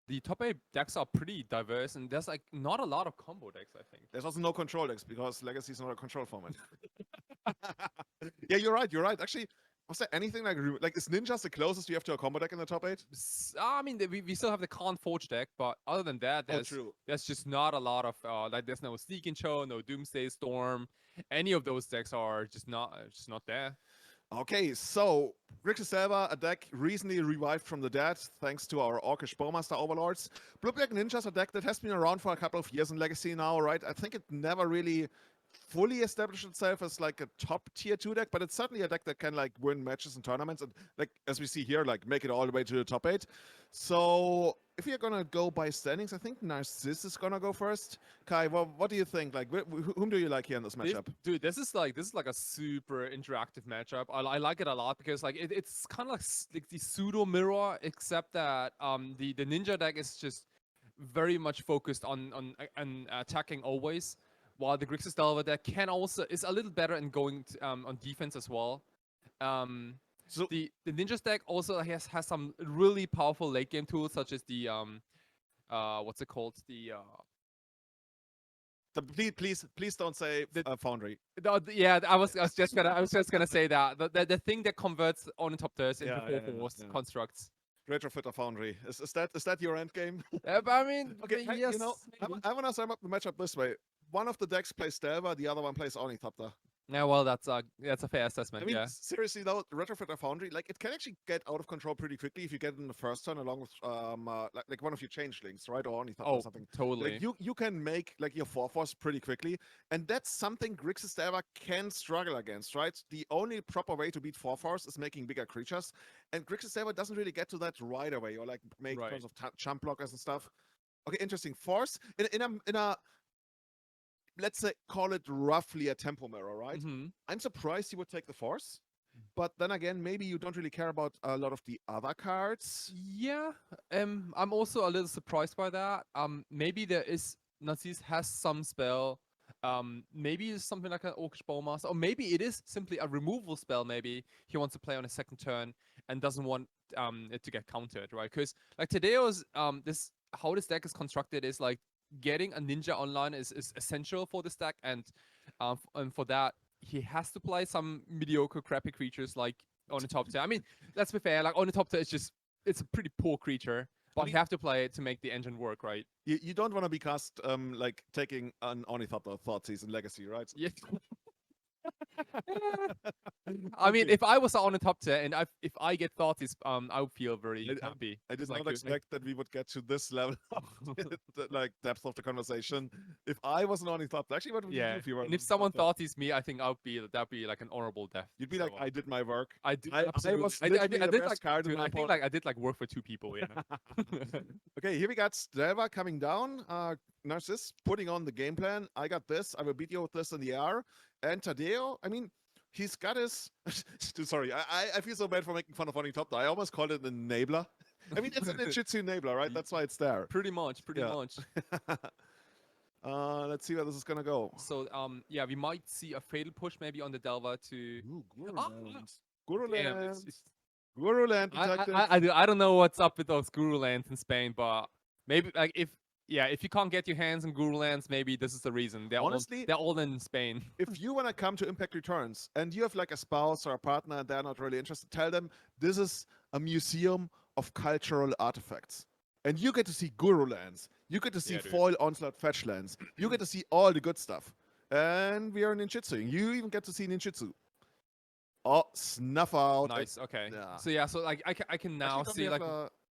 the top 8 decks are pretty diverse, and there's like not a lot of combo decks, I think. There's also no control decks because Legacy is not a control format. Yeah, you're right. You're right. Actually, was there anything like is Ninjas the closest you have to a combo deck in the top 8? I mean, we still have the Khan Forge deck, but other than that, Oh, true. there's just not a lot of like there's no Sneak and Show, no Doomsday Storm. Any of those decks are just not there. Okay, so Grixis Selva, a deck recently revived from the dead thanks to our Orcish Bowmaster Overlords. Blue Black Ninjas, a deck that has been around for a couple of years in Legacy now, right? I think it never really fully established itself as like a top tier 2 deck, but it's certainly a deck that can like win matches and tournaments and like as we see here, like make it all the way to the top 8. So if you're gonna go by standings, I think Narcis is gonna go first. Kai, what do you think? Like whom do you like here in this matchup? Dude, this is like a super interactive matchup. I like it a lot because like it's kind of like the pseudo mirror, except that the ninja deck is just very much focused on attacking always, while the Grixis Delver deck is a little better in going on defense as well. So the ninjas deck also has some really powerful late game tools such as the what's it called, please don't say Foundry. Yeah, I was just gonna say that the thing that converts Ornithopters into 4/4 constructs. Retrofitter Foundry. Is that your end game? But I mean, Okay, yes. you know, I want to sum up the matchup this way. One of the decks plays Delver, the other one plays Ornithopter. Yeah, well, that's a fair assessment. I mean, yeah. seriously though, Retrofitter Foundry, like it can actually get out of control pretty quickly if you get it in the first turn along with like one of your changelings, right, or Ornithopter or something. Totally. Like you can make like your 4/4 pretty quickly, and that's something Grixis Delver can struggle against, right? The only proper way to beat 4/4 is making bigger creatures, and Grixis Delver doesn't really get to that right away, or like make tons of jump blockers and stuff. Okay, interesting. Force in a let's say call it roughly a tempo mirror, right? I'm surprised you would take the Force, but then again, maybe you don't really care about a lot of the other cards. Yeah, I'm also a little surprised by that. Maybe Narcis has some spell. Maybe it's something like an Orcish Bowmaster, or maybe it is simply a removal spell. Maybe he wants to play on a second turn and doesn't want it to get countered, right? Because like Tadeo's how this deck is constructed is like getting a ninja online is essential for this deck, and for that he has to play some mediocre crappy creatures like Ornithopter. I mean, let's be fair, like Ornithopter it's a pretty poor creature, but you have to play it to make the engine work, right? You don't want to be cast like taking an Ornithopter Thoughtseize in Legacy, right? Yeah. I mean, if I was on the top 10 and if I get Thoughteize, I would feel very happy. I did not expect that we would get to this level of like depth of the conversation. If I was an Ornithopter, actually, what would you do if you were? And if someone Thoughteize me, I think that'd be like an honorable death. You'd be like, I did my work. I did. I did like card dude, I think like I did like work for 2 people. Yeah. Okay, here we got Delver coming down. Narcis putting on the game plan. I got this. I will beat you with this in the air. And Tadeo, I mean, he's got his. Sorry, I feel so bad for making fun of Ornithopter. I almost called it an enabler. I mean, it's a ninjutsu enabler, right? That's why it's there. Pretty much. Let's see where this is gonna go. So, yeah, we might see a fatal push maybe on the Delver to. Ooh, Guru Land. Guru Land. I don't know what's up with those Guru Lands in Spain, but maybe like if you can't get your hands on Guru Lands, maybe this is the reason. Honestly, they're all in Spain. If you want to come to Impact Returns and you have like a spouse or a partner and they're not really interested, tell them this is a museum of cultural artifacts. And you get to see Guru Lands. You get to see foil onslaught fetch lands. You get to see all the good stuff. And we are ninjutsu. You even get to see ninjutsu. Oh, snuff out. Nice. Okay. Yeah. So like I can now see like.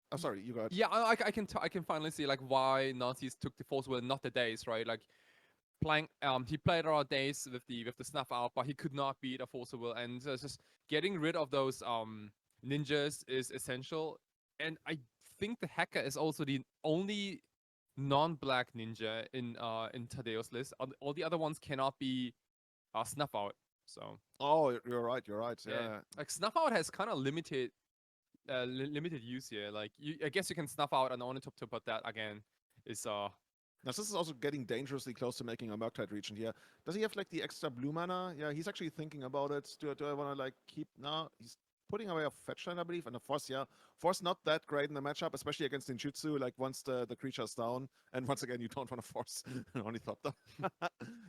Oh, sorry, you got. Yeah, I can finally see like why Narcis took the Force Will, not the Daze, right? Like playing, he played a lot of Daze with the snuff out, but he could not beat a Force Will, and just getting rid of those ninjas is essential. And I think the Hacker is also the only non-black ninja in Tadeo's list. All the other ones cannot be snuff out. So. Oh, you're right. Yeah. Like snuff out has kind of limited use here. Like I guess you can snuff out an Ornithopter, but that again is Now this is also getting dangerously close to making a Murktide region here. Does he have like the extra blue mana? Yeah, he's actually thinking about it. Do I want to like keep? No, putting away a fetch land, I believe, and a force. Yeah, force not that great in the matchup, especially against ninjutsu. Like once the creature's down, and once again you don't want to force Ornithopter.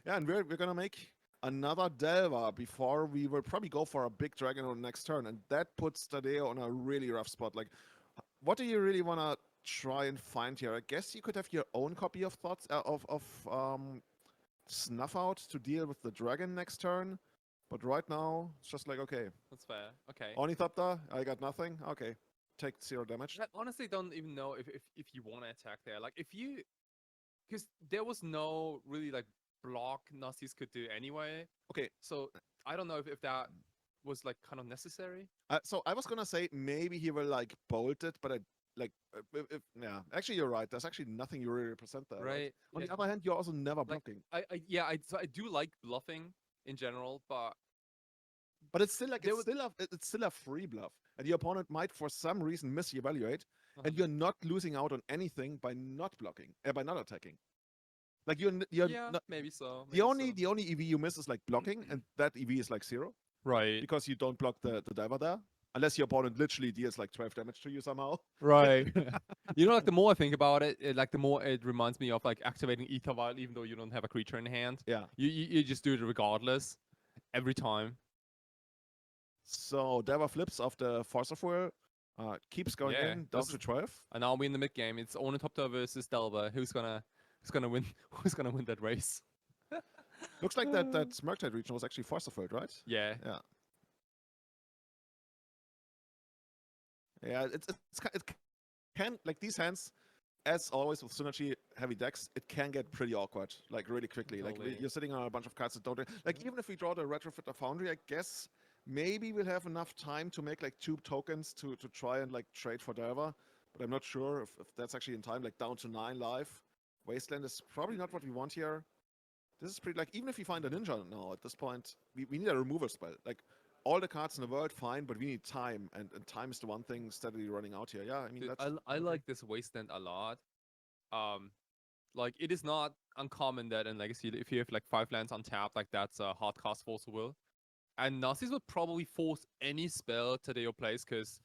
Yeah, and we're gonna make another Delver before we will probably go for a big dragon on the next turn, and that puts Tadeo on a really rough spot. Like, what do you really wanna try and find here? I guess you could have your own copy of thoughts Snuff Out to deal with the dragon next turn. But right now, it's just like, okay, That's fair. Okay. Ornithopter, I got nothing. Okay, take 0 damage. I honestly don't even know if you want to attack there. Like, if you... Because there was no really, like, block Narcis could do anyway. Okay. So, I don't know if that was, like, kind of necessary. So I was gonna say maybe he will, like, bolt it, but yeah, actually you're right. There's actually nothing you really represent there. Right. On Yeah. the other hand, you're also never Like, blocking. so I do like bluffing in general, but It's still like There it's still a free bluff, and the opponent might for some reason misevaluate, Uh-huh. and you're not losing out on anything by not blocking, by not attacking. Like you're yeah, not, maybe so. the only EV you miss is like blocking, and that EV is like 0 Right. because you don't block the diver there, unless your opponent literally deals like 12 damage to you somehow. Right. You know, like the more I think about it, like the more it reminds me of like activating Ether Vial even though you don't have a creature in hand. Yeah. You just do it regardless, every time. So Diver flips off the Force of Will, keeps going Yeah, in down to 12. And now we're in the mid game. It's Ornithopter versus Delver. Who's gonna win? Who's gonna win that race? Looks like that Murktide region was actually Force of Will, right? Yeah. Yeah. Yeah, it can, like, these hands, as always with synergy heavy decks, it can get pretty awkward, like really quickly. Totally. Like you're sitting on a bunch of cards that don't, like, even if we draw the Retrofitter Foundry, I guess maybe we'll have enough time to make like 2 tokens to try and like trade for Delver, but I'm not sure if that's actually in time. Like down to 9 life, Wasteland is probably not what we want here. This is pretty, like, even if we find a ninja now at this point, we need a removal spell. Like, all the cards in the world, fine, but we need time, and time is the one thing steadily running out here. Yeah, I mean, Dude, that's... I like this Wasteland a lot. Like it is not uncommon that in Legacy, if you have like 5 lands untapped, like that's a hard cast Force of Will. And Narcis would probably force any spell Tadeo plays, because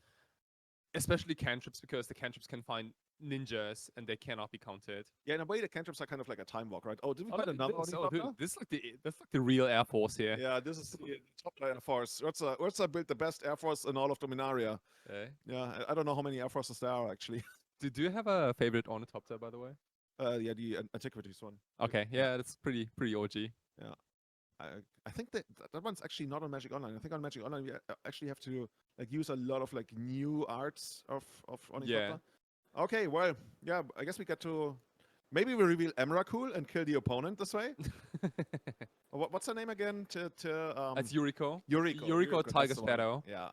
especially cantrips, because the cantrips can find ninjas and they cannot be counted. Yeah, in a way, the cantrips are kind of like a time walk, right? Oh, did we Oh, find another dude, this is like that's like the real Air Force here. Yeah, this is the top Air Force. Urza built the best Air Force in all of Dominaria. Okay. Yeah, I don't know how many Air Forces there are, actually. Do you have a favorite Ornithopter, by the way? Yeah, the Antiquities one. Okay, yeah, that's pretty OG. Yeah. I think that one's actually not on Magic Online. I think on Magic Online we actually have to like use a lot of like new arts of Ornithopter. Yeah. Okay, well, yeah, I guess we get to... Maybe we reveal Emrakul and kill the opponent this way. What's her name again? That's Yuriko. Yuriko. Yuriko that's Tiger's the one. Shadow. Yeah.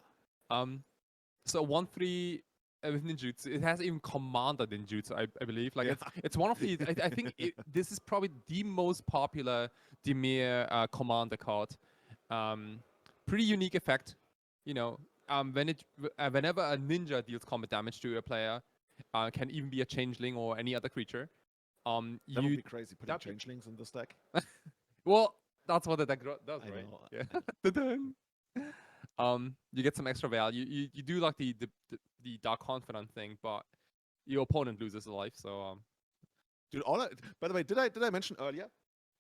So 1/3 with ninjutsu. It has even commander ninjutsu, I believe. Like it's one of the. I think this is probably the most popular Dimir commander card. Pretty unique effect. You know, whenever a ninja deals combat damage to a player, can even be a changeling or any other creature. That would be crazy putting changelings in this deck. Well, that's what the deck does, I right? know. Yeah. You get some extra value. You do like the Dark Confidant thing, but your opponent loses a life. So Dude, by the way, did I mention earlier?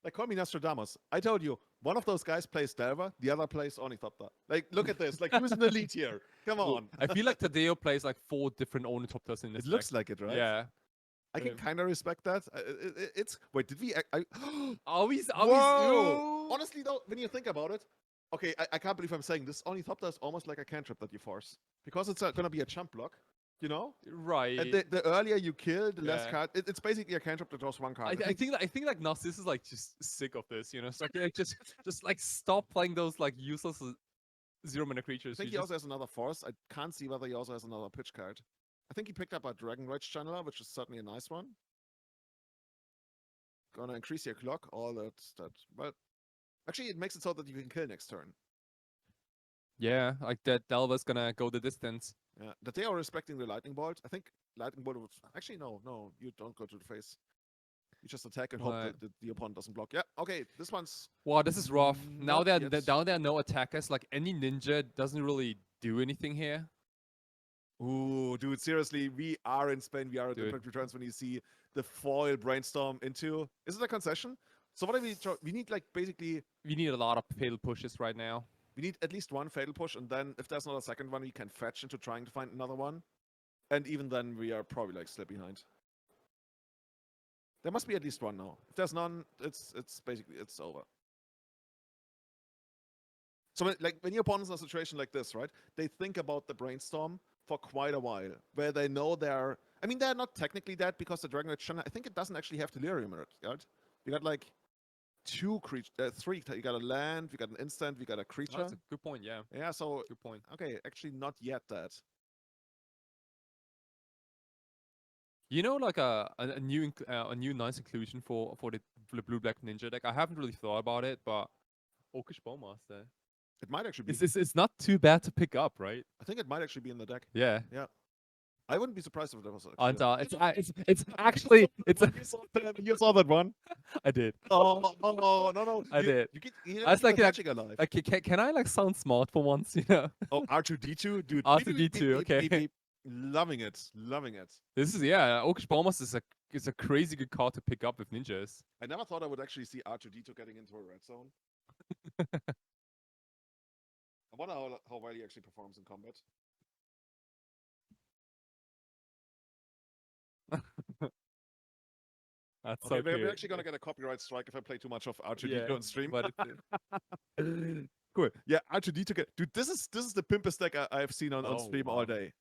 Like, call me Nostradamus. I told you, one of those guys plays Delver, the other plays Ornithopter. Like, look at this. Like, who's in the lead here? Come on. I feel like Tadeo plays like 4 different Ornithopters in this It deck. looks like it, right? Yeah. I can kind of respect that. It's... Wait, did we... Whoa! Honestly, though, when you think about it, okay, I can't believe I'm saying this. Ornithopter is almost like a cantrip that you force. Because it's going to be a chump block, you know? Right. And the earlier you kill, the less card... It's basically a cantrip that draws 1 card. I think like Narcis is like just sick of this, you know? It's like just like stop playing those like useless 0-mana creatures. I think he also has another force. I can't see whether he also has another pitch card. I think he picked up a Dragon Rage Channeler, which is certainly a nice one. Gonna increase your clock, all that. Well, actually, it makes it so that you can kill next turn. Yeah, like that Delver's gonna go the distance. Yeah, that they are respecting the Lightning Bolt. I think Lightning Bolt would... Actually, no, you don't go to the face. You just attack and hope that the opponent doesn't block. Yeah, okay, this one's... Wow, this is rough. Now not there yet. now there are no attackers. Like any ninja doesn't really do anything here. Ooh, dude, seriously, we are in Spain. We are at Dude. Impact Returns when you see the foil brainstorm into. Is it a concession? So what do we try? We need like basically We need a lot of fatal pushes right now. we need at least one fatal push, and then if there's not a second one, we can fetch into trying to find another one. And even then, we are probably like slip behind. There must be at least one now. If there's none, it's basically it's over. So like when your opponent's in a situation like this, right? They think about the brainstorm for quite a while, where they know they're. I mean, they're not technically dead because the Dragon Age I think it doesn't actually have delirium in it, right? You got like three. You got a land, you got an instant, you got a Oh, creature. that's a good point. Yeah, Yeah, so good point. okay, actually not yet dead. You know, like a new nice inclusion for the blue black ninja deck. I haven't really thought about it, but Orcish Bowmaster. It might actually be. It's not too bad to pick up, right? I think it might actually be in the deck. Yeah. Yeah. I wouldn't be surprised if it was. And Actually it's actually it's you saw that one. I did. Oh no! I did. You I was like, magic alive. Like, can I like sound smart for once? You know. Oh, R2D2, dude. R2D2, okay. Loving it, loving it. This is Orcish Bowmaster is a crazy good card to pick up with ninjas. I never thought I would actually see R2D2 getting into a red zone. I wonder how well he actually performs in combat. That's Okay, okay. we're actually gonna get a copyright strike if I play too much of R2D2 on stream. But Cool. Yeah, R2D2. Dude, this is the pimpest deck I've seen on stream all day.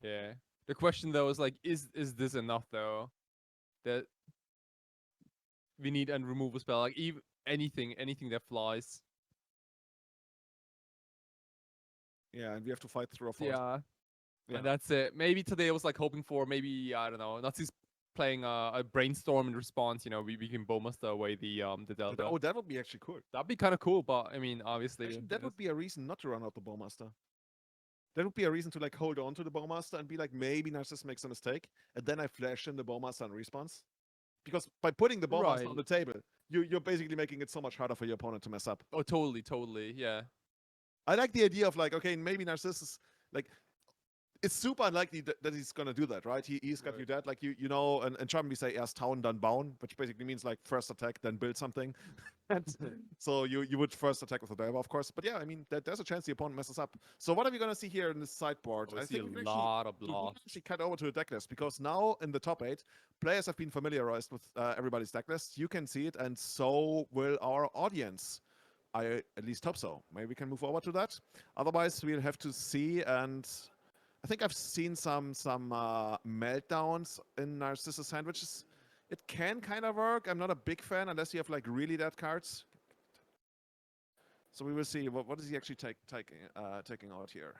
Yeah. The question though is like, is this enough though? That we need a removal spell, like even anything that flies. Yeah, and we have to fight through a force. Yeah. And that's it. Maybe today I was like hoping for maybe I don't know. Nazis playing a brainstorm in response. You know, we can Bowmaster away the Delta. Oh, that would be actually cool. That'd be kind of cool, but I mean, obviously, Actually, that would be a reason not to run out the Bowmaster. That would be a reason to like hold on to the Bowmaster and be like, maybe Narcis makes a mistake, and then I flash in the Bowmaster and response. Because by putting the Bowmaster on the table, you're basically making it so much harder for your opponent to mess up. Oh, totally, yeah. I like the idea of like, okay, maybe Narcis is like, it's super unlikely that he's gonna do that, right? He's got you dead, like you know, and German we say erst town then bauen, which basically means like first attack then build something. So you would first attack with the diver, of course. But yeah, I mean there's a chance the opponent messes up. So what are we gonna see here in this sideboard? I see a lot of blocks. Actually cut over to the deck list because now in the top 8, players have been familiarized with everybody's deck list. You can see it, and so will our audience. I at least hope so. Maybe we can move over to that. Otherwise, we'll have to see. And I think I've seen some meltdowns in Narcissus sandwiches. It can kind of work. I'm not a big fan unless you have like really dead cards. So we will see. What is he actually taking out here?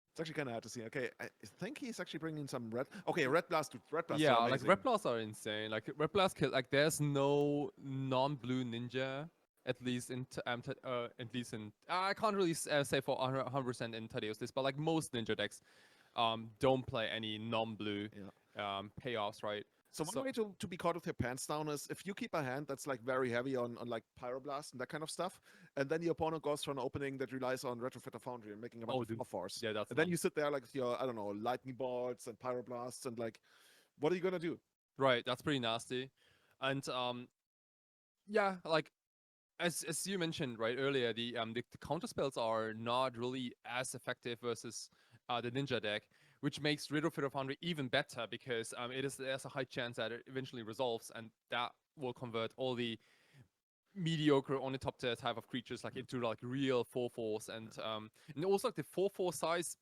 It's actually kind of hard to see. Okay, I think he's actually bringing some red. Okay, red blast. Red blast. Yeah, like red blasts are insane. Like red blast kill. Like there's no non-blue ninja. At least in I can't really say for 100% in Tadeo's list, but like most ninja decks, don't play any non-blue payoffs, right? So one way to be caught with your pants down is if you keep a hand that's like very heavy on like Pyroblast and that kind of stuff, and then the opponent goes for an opening that relies on Retrofitter Foundry and making a bunch of force. Yeah, that's. And then you sit there like with your, I don't know, lightning bolts and Pyroblasts and like, what are you gonna do? Right, that's pretty nasty, and yeah, like as you mentioned right earlier, the counter spells are not really as effective versus the ninja deck, which makes Retrofitter Foundry even better because there's a high chance that it eventually resolves, and that will convert all the mediocre on the top tier type of creatures like into like real 4/4s, and also like the 4/4 size,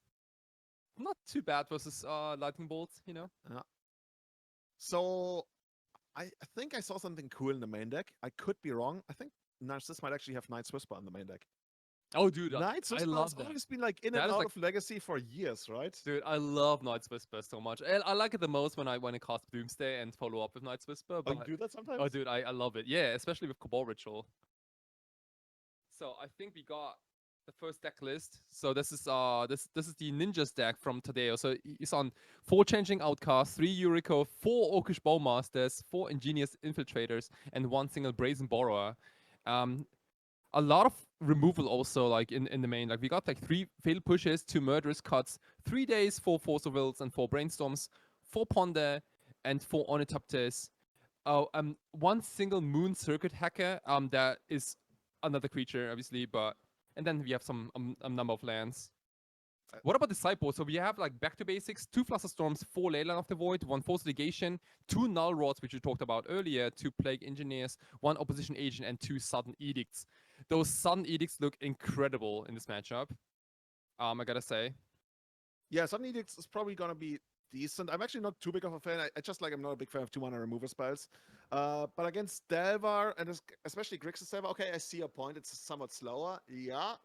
not too bad versus lightning bolts, you know. Yeah. So I think I saw something cool in the main deck. I could be wrong. I think Narcissus might actually have Knight's Whisper in the main deck. Oh, dude, Knight's Whisper has always been like in and out of Legacy for years, right? Dude, I love Knight's Whisper so much. I like it the most when I cast Doomsday and follow up with Knight's Whisper. But you do that sometimes? Oh, dude, I love it. Yeah, especially with Cabal Ritual. So I think we got the first deck list. So this is the ninjas deck from Tadeo. So it's on 4 changing outcasts, 3 Yuriko, 4 Orcish Bowmasters, 4 ingenious infiltrators, and 1 single brazen borrower. A lot of removal also, like in the main. Like we got like 3 failed pushes, 2 murderous cuts, 3 days, 4 force of wills, and 4 brainstorms, 4 ponder, and 4 ornithopters. Oh, 1 single moon circuit hacker. That is another creature, obviously, but and then we have some number of lands. Uh, What about the sideboard? So we have like back to basics, 2 Fluster Storms, 4 Leyline of the Void, 1 Force Negation, 2 Null Rods, which we talked about earlier, 2 Plague Engineers, 1 Opposition Agent, and 2 Sudden Edicts. Those Sudden Edicts look incredible in this matchup. I gotta say. Yeah, Sudden Edicts is probably gonna be decent. I'm actually not too big of a fan. I just like I'm not a big fan of 2-mana removal spells. But against Delvar and especially Grixis Delvar, okay, I see your point. It's somewhat slower. Yeah.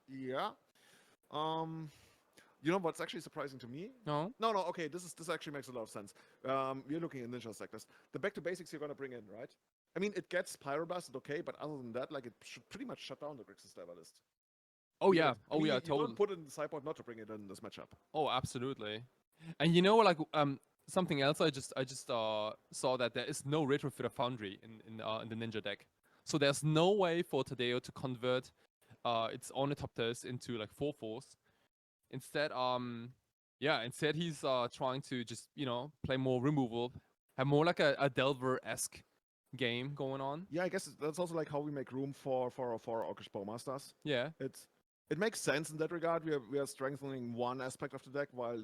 You know what's actually surprising to me? No? No, okay, this actually makes a lot of sense. We're looking at Ninja sectors. The back to basics you're gonna bring in, right? I mean, it gets Pyroblasted, okay, but other than that, like, it should pretty much shut down the Grixis Delvar list. Oh yeah. I mean, Oh yeah, you totally. don't put it in the sideboard not to bring it in this matchup. Oh, absolutely. And you know, like something else, I just saw that there is no retrofitter foundry in the ninja deck, so there's no way for Tadeo to convert its ornithopters into like 4/4. Instead, instead he's trying to just play more removal, have more like a Delver-esque game going on. Yeah, I guess that's also like how we make room for Orcish Bowmasters. Yeah. It makes sense in that regard. We are strengthening one aspect of the deck while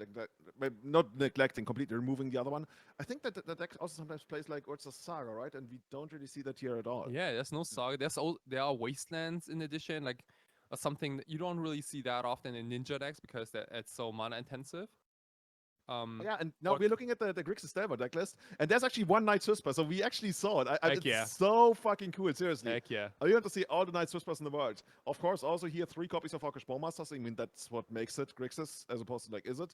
not neglecting, completely removing the other one. I think that the deck also sometimes plays like Urza Saga, right? And we don't really see that here at all. Yeah, there's no saga. There are wastelands in addition, like something that you don't really see that often in ninja decks because it's so mana intensive. Yeah, and now But- we're looking at the Grixis Delver deck list, and there's actually one Night Whisper, so we actually saw it. Heck It's yeah. so fucking cool, seriously. Heck yeah. I want to see all the Night Whispers in the world. Of course, also here 3 copies of Orcish Bowmasters. I mean, that's what makes it Grixis, as opposed to like, is it?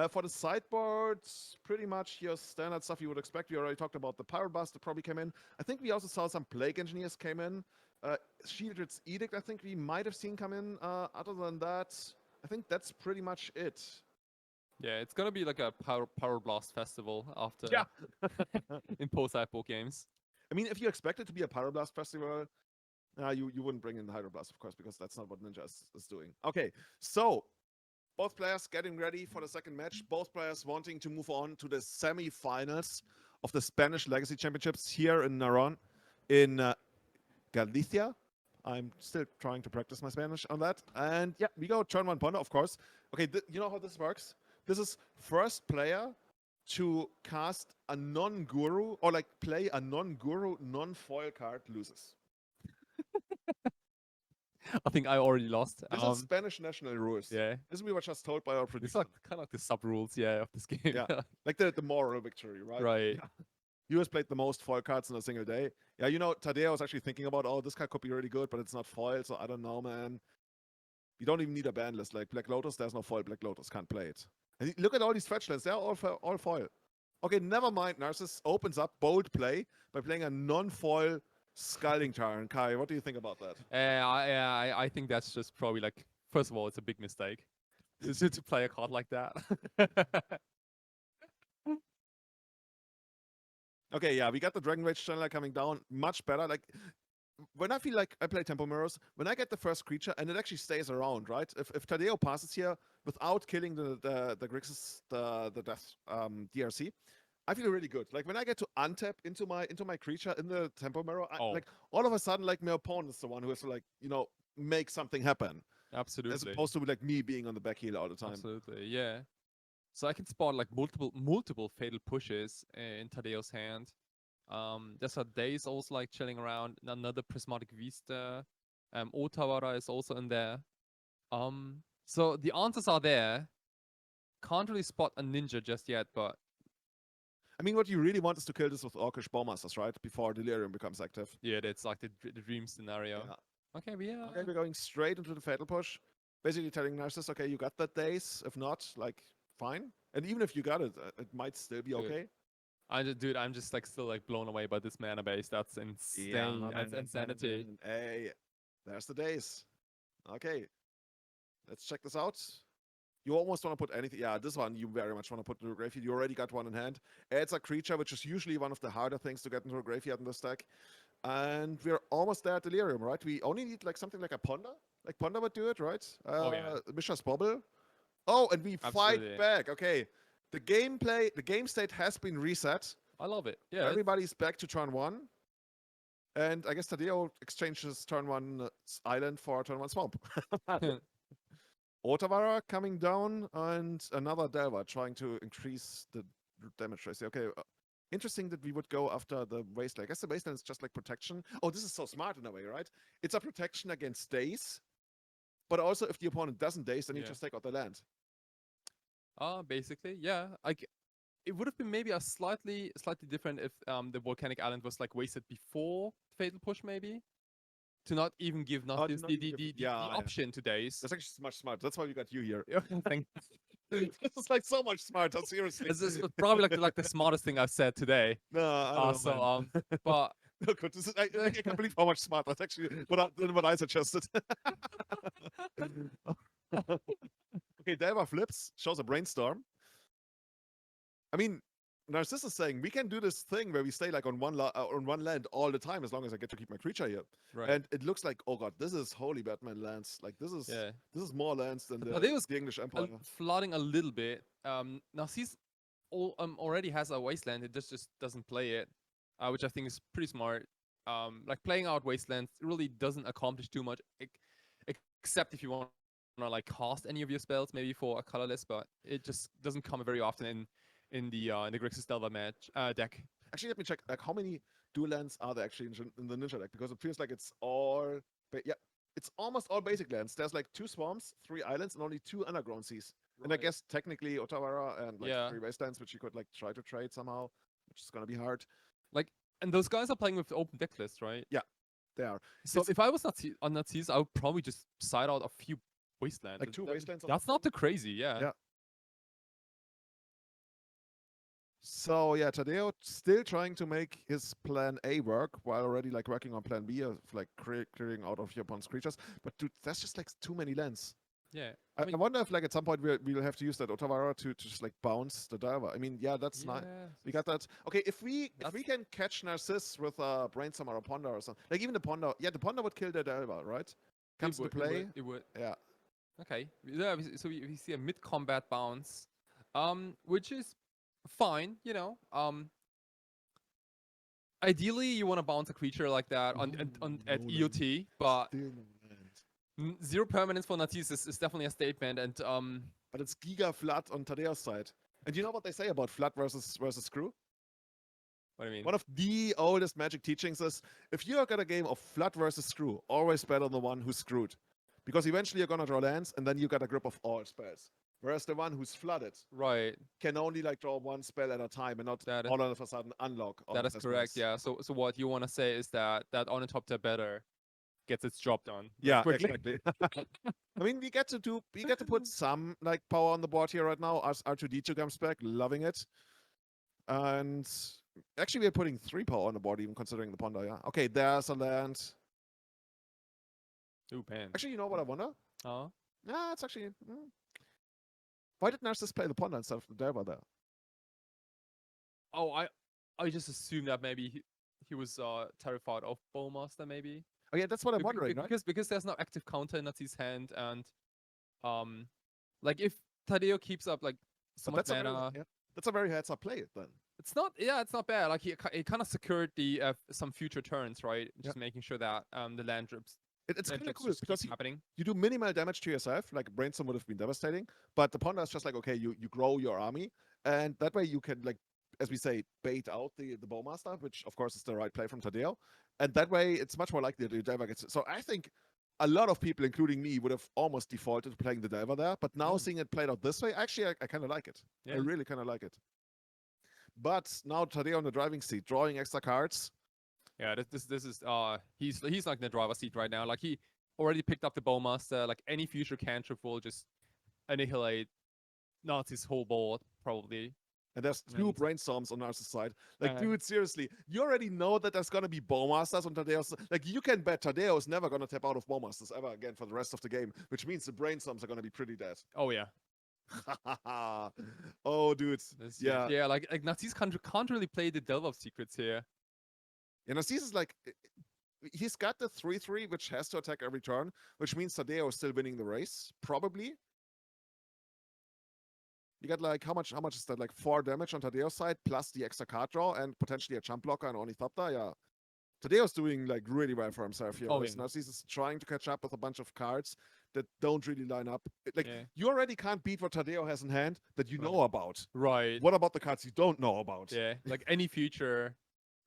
For the sideboard, pretty much your standard stuff you would expect. We already talked about the Pyroblast that probably came in. I think we also saw some Plague Engineers came in. Shieldred's Edict, I think we might have seen come in. Other than that, I think that's pretty much it. Yeah, it's gonna be like a power blast festival after Yeah. in post-sideboard games. I mean, if you expect it to be a Pyroblast festival, you wouldn't bring in the Hydroblast, of course, because that's not what Ninja is doing. Okay, so both players getting ready for the second match. Both players wanting to move on to the semi-finals of the Spanish Legacy Championships here in Naron, in Galicia. I'm still trying to practice my Spanish on that. And yeah, we go turn 1 Ponder, of course. Okay, you know how this works? This is first player to cast a non-guru or like play a non-guru, non-foil card loses. I think I already lost. This is Spanish national rules. Yeah. This we were just told by our It's producer. like kind of like the sub rules, yeah, of this game. Yeah. Like the moral victory, right? Right. Yeah. You has played the most foil cards in a single day. Yeah, you know, Tadeo was actually thinking about, oh, this card could be really good, but it's not foil, so I don't know, man. You don't even need a ban list. Like Black Lotus, there's no foil. Black Lotus can't play it. And look at all these fetch lands. They're all foil. Okay, never mind. Narcis opens up bold play by playing a non-foil Scalding Tarn. Kai, what do you think about that? I think that's just probably like, first of all, it's a big mistake to play a card like that. Okay, yeah, we got the Dragon Rage Channeler coming down. Much better. Like, when I feel like I play Tempo Mirrors, when I get the first creature and it actually stays around, right? If Tadeo passes here without killing the Grixis, the death DRC, I feel really good. Like when I get to untap into my creature in the Tempo Mirror, like all of a sudden, like my opponent is the one who has to like, you know, make something happen. Absolutely. As opposed to like me being on the back heel all the time. Absolutely, yeah. So I can spot like multiple fatal pushes in Tadeo's hand. There's a Days also like chilling around. Another Prismatic Vista. Otawara is also in there. So the answers are there. Can't really spot a ninja just yet, but I mean, what you really want is to kill this with Orcish Bowmasters, right? Before Delirium becomes active. yeah, that's like the dream scenario. Yeah. Okay, Okay, we're going straight into the Fatal Push. Basically telling Narcis, okay, you got that Days. If not, like, fine. And even if you got it, it might still be okay. Dude, I'm just like still like blown away by this mana base. That's insane. Yeah, That's insanity. Hey, there's the Days. Okay. Let's check this out. You almost want to put anything. Yeah, this one you very much want to put into a graveyard. You already got one in hand. Adds a creature, which is usually one of the harder things to get into a graveyard in this deck. And we're almost there at Delirium, right? We only need like something like a Ponder. Like Ponder would do it, right? Oh, yeah. Mishra's Bobble. Oh, and we Absolutely. fight back. Okay. The game state has been reset. I love it. Yeah. Everybody's back to turn 1. And I guess Tadeo exchanges turn 1 Island for turn 1 Swamp. Otawara coming down and another Delver trying to increase the damage ratio. Okay, interesting that we would go after the Wasteland. I guess the Wasteland is just like protection. Oh, this is so smart in a way, right? It's a protection against daze, but also if the opponent doesn't daze, then you just take out the land. Basically, yeah. It would have been maybe a slightly different if the Volcanic Island was like wasted before Fatal Push, maybe. To not even give Narcis the option to daze. That's actually much smart. That's why we got you here. Thank This is like so much smarter, seriously. This is probably like the smartest thing I've said today. No, I don't know, but no, good. This is, I can't believe how much smarter. That's actually what I suggested. Okay, Delver flips, shows a Brainstorm. I mean, Narcis is saying we can do this thing where we stay like on one land all the time as long as I get to keep my creature here. Right. And it looks like, oh god, this is holy Batman lands. Like this is more lands than the English Empire. Flooding a little bit. Narcis already has a Wasteland. It just doesn't play it, which I think is pretty smart. Like playing out Wastelands really doesn't accomplish too much, except if you want to like cast any of your spells, maybe for a colorless, but it just doesn't come very often in the Grixis Delver deck. Actually, let me check. Like, how many dual lands are there actually in the Ninja deck? Because it feels like it's all, it's almost all basic lands. There's like 2 swamps, 3 islands, and only 2 underground seas. Right. And I guess technically Otawara and like 3 wastelands, which you could like try to trade somehow, which is gonna be hard. Like, and those guys are playing with open deck lists, right? Yeah, they are. So if I was on Narcis, I would probably just side out a few wastelands. Like 2 wastelands. That's not too crazy, yeah. So yeah, Tadeo still trying to make his plan A work while already like working on plan B of like clearing out of your Pons creatures. But dude, that's just like too many lands. Yeah. I wonder if like at some point we'll have to use that Otawara to just like bounce the Delver. I mean, yeah, that's nice. We got that. Okay, if we can catch Narcis with a Brainstorm or a Ponder or something, like even the Ponder, the Ponder would kill the Delver, right? Comes to play. It would. Yeah. Okay. Yeah. So we see a mid-combat bounce, which is fine, you know. Ideally, you want to bounce a creature like that at EOT, but 0 permanence for Narcis is definitely a statement, and but it's Giga Flood on Tadeo's side. And you know what they say about Flood versus Screw? What do you mean? One of the oldest Magic teachings is if you got a game of Flood versus Screw, always bet on the one who's screwed, because eventually you're gonna draw lands, and then you got a grip of all spells. Whereas the one who's flooded can only like draw 1 spell at a time and not all of a sudden unlock. That is correct, yeah. So what you want to say is that Ornithopter better gets its job done. Yeah, exactly. I mean, we get to put some like power on the board here right now. As R2D2 comes back, loving it. And actually we're putting 3 power on the board, even considering the Ponder, yeah. Okay, there's a land. Ooh, man. Actually, you know what I wonder? Yeah, it's actually... Why did Narcis play the Ponder instead of the Delver there? Oh, I just assumed that maybe he was terrified of Bowmaster, maybe. Oh yeah, that's what I'm wondering, right? Because there's no active counter in Narcis' hand, and like if Tadeo keeps up like so much mana, that's a very heads-up play then. It's not bad. Like he kind of secured the some future turns, right? Just making sure that the land drips. It's kind of cool because you do minimal damage to yourself, like Brainstorm would have been devastating, but the Ponder is just like, okay, you grow your army, and that way you can, like, as we say, bait out the Bowmaster, which of course is the right play from Tadeo, and that way it's much more likely that the Delver gets... So I think a lot of people, including me, would have almost defaulted to playing the Delver there, but now seeing it played out this way, actually I kind of like it. Yeah. I really kind of like it. But now Tadeo on the driving seat, drawing extra cards. Yeah, this is he's like in the driver's seat right now. Like he already picked up the Bowmaster. Like any future cantrip will just annihilate Narcis' whole board probably. And there's two And brainstorms on Narcis' side. Like, uh, dude, seriously, you already know that there's gonna be Bowmasters on Tadeo's. Like, you can bet Tadeo is never gonna tap out of Bowmasters ever again for the rest of the game, which means the brainstorms are gonna be pretty dead. oh yeah, Oh, dude. that's huge. Yeah. Yeah, like Narcis can't really play the Delve of Secrets here. And Narcis is like, he's got the 3-3, which has to attack every turn, which means Tadeo is still winning the race, probably. You get like, how much is that? Like 4 damage on Tadeo's side, plus the extra card draw, and potentially a jump blocker and Ornithopter. Yeah. Tadeo's doing like really well for himself here. Oh, Whereas yeah. Narcis is trying to catch up with a bunch of cards that don't really line up. Like, Yeah. you already can't beat what Tadeo has in hand that you Right. know about. Right. What about the cards you don't know about? Yeah, like any future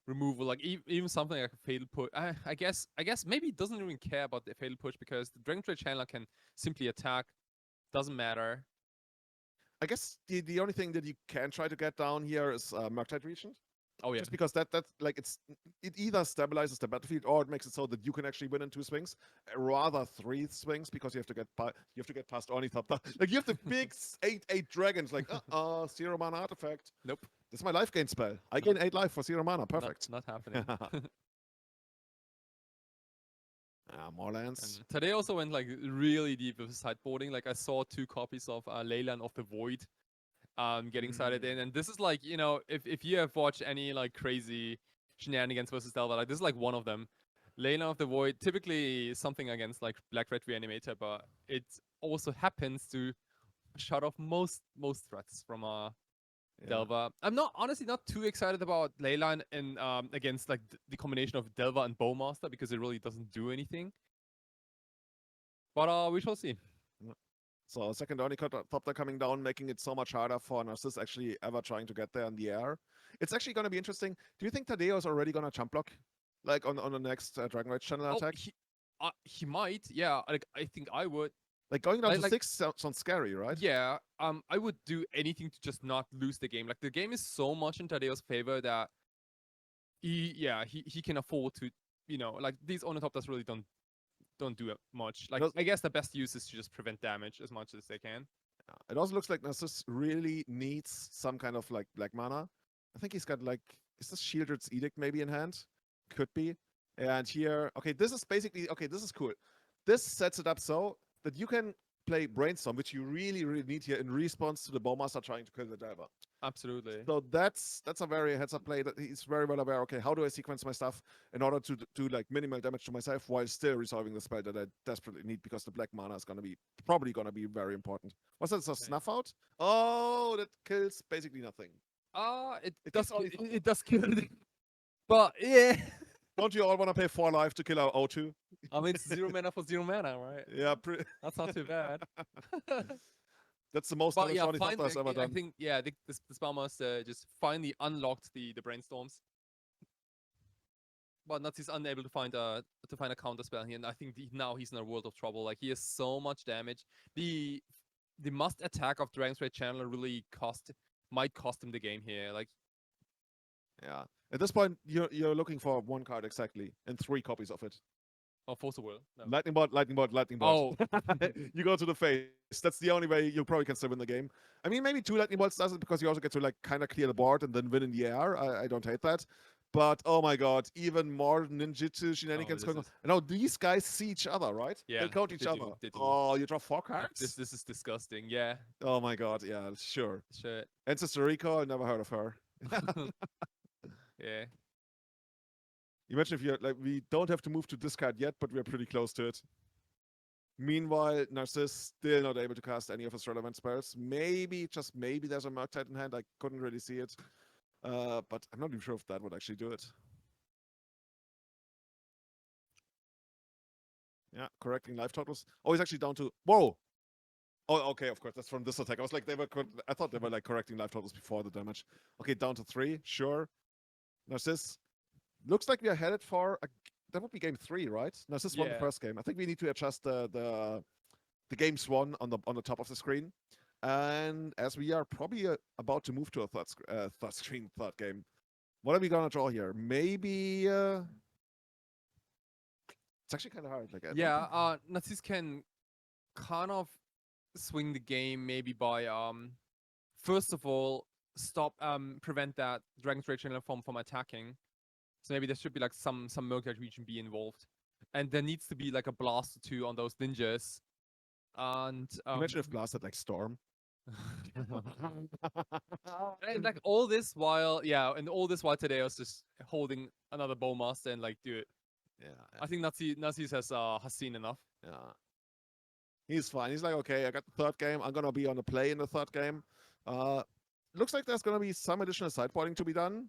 removal, like even something like a fatal push. I guess maybe it doesn't even care about the fatal push because the Dragon Trade Channeler can simply attack. Doesn't matter. I guess the only thing that you can try to get down here is Murktide Regent. Oh yeah. Just because that's like it either stabilizes the battlefield or it makes it so that you can actually win in 2 swings, rather 3 swings because you have to get past Ornithopter. Like you have the big 8/8 dragons. Like 0 mana artifact. Nope. This is my life gain spell. I gain 8 life for 0 mana. Perfect. Not happening. More lands. And today also went like really deep with sideboarding. Like I saw 2 copies of Leyland of the Void getting sided in. And this is like, you know, if you have watched any like crazy shenanigans versus Delva, like this is like one of them. Leyland of the Void, typically something against like Black Red Reanimator, but it also happens to shut off most threats from Delva. I'm honestly not too excited about Leyline and against like the combination of Delva and Bowmaster because it really doesn't do anything. But we shall see. So second Ornithopter coming down, making it so much harder for Narcis actually ever trying to get there in the air. It's actually going to be interesting. Do you think Tadeo is already going to jump block? Like on the next Dragon Rage channel attack? He might, yeah. Like I think I would. Like going down to 6 sounds scary, right? Yeah. I would do anything to just not lose the game. Like the game is so much in Tadeo's favor that he can afford to, you know, like these Ornithopters really don't do much. Like I guess the best use is to just prevent damage as much as they can. It also looks like Narcis really needs some kind of like black mana. I think he's got like, is this Shieldred's Edict maybe in hand? Could be. And here, okay, this is basically, okay, this is cool. This sets it up so that you can play Brainstorm, which you really, really need here in response to the Bowmaster trying to kill the Delver. Absolutely. So that's a very heads-up play that he's very well aware, okay, how do I sequence my stuff in order to do like minimal damage to myself while still resolving the spell that I desperately need because the black mana is probably gonna be very important. What's that, a snuff out? Oh, that kills basically nothing. It does kill it. But yeah. Don't you all want to pay 4 life to kill our O2? I mean, it's 0 mana for 0 mana, right? Yeah, that's not too bad. That's the most damage Ornithopter has ever done. I think, yeah, the Spellmaster just finally unlocked the brainstorms. But Narcis unable to find a counter spell here, and I think now he's in a world of trouble. Like he has so much damage. The must attack of Dragon's Rage Channeler really might cost him the game here. Like, yeah. At this point, you're looking for 1 card exactly and 3 copies of it. Oh, Force of Will. No. Lightning Bolt. Oh. You go to the face. That's the only way you probably can still win the game. I mean, maybe 2 Lightning Bolts does it because you also get to like kind of clear the board and then win in the air. I don't hate that. But oh my god, even more ninjutsu shenanigans going on. Now these guys see each other, right? Yeah. They count each other. They do. Oh, you draw 4 cards? This is disgusting, yeah. Oh my god, yeah, sure. Sure. Ancestor Rico, I never heard of her. Yeah. Imagine if you're like, we don't have to move to discard yet, but we're pretty close to it. Meanwhile, Narcis still not able to cast any of his relevant spells. Maybe, just maybe there's a Murktide in hand. I couldn't really see it. But I'm not even sure if that would actually do it. Yeah, correcting life totals. Oh, he's actually down to... Whoa! Oh, okay, of course, that's from this attack. I was like, I thought they were like correcting life totals before the damage. Okay, down to 3, sure. Narcis. Looks like we are headed for that would be game 3, right? Narcis won the first game. I think we need to adjust the games won on the top of the screen. And as we are probably about to move to a third game, what are we gonna draw here? Maybe it's actually kind of hard. Like, Narcis can kind of swing the game maybe by first of all prevent that Dragon's Rage Channeler from attacking. So maybe there should be like some military region be involved, and there needs to be like a blast or two on those ninjas. And Imagine if Blast had like Storm. and like all this while Tadeo's just holding another Bowmaster and like do it. Yeah. I think Narcis has seen enough. Yeah. He's fine. He's like, okay, I got the third game. I'm gonna be on the play in the third game. Looks like there's gonna be some additional sideboarding to be done.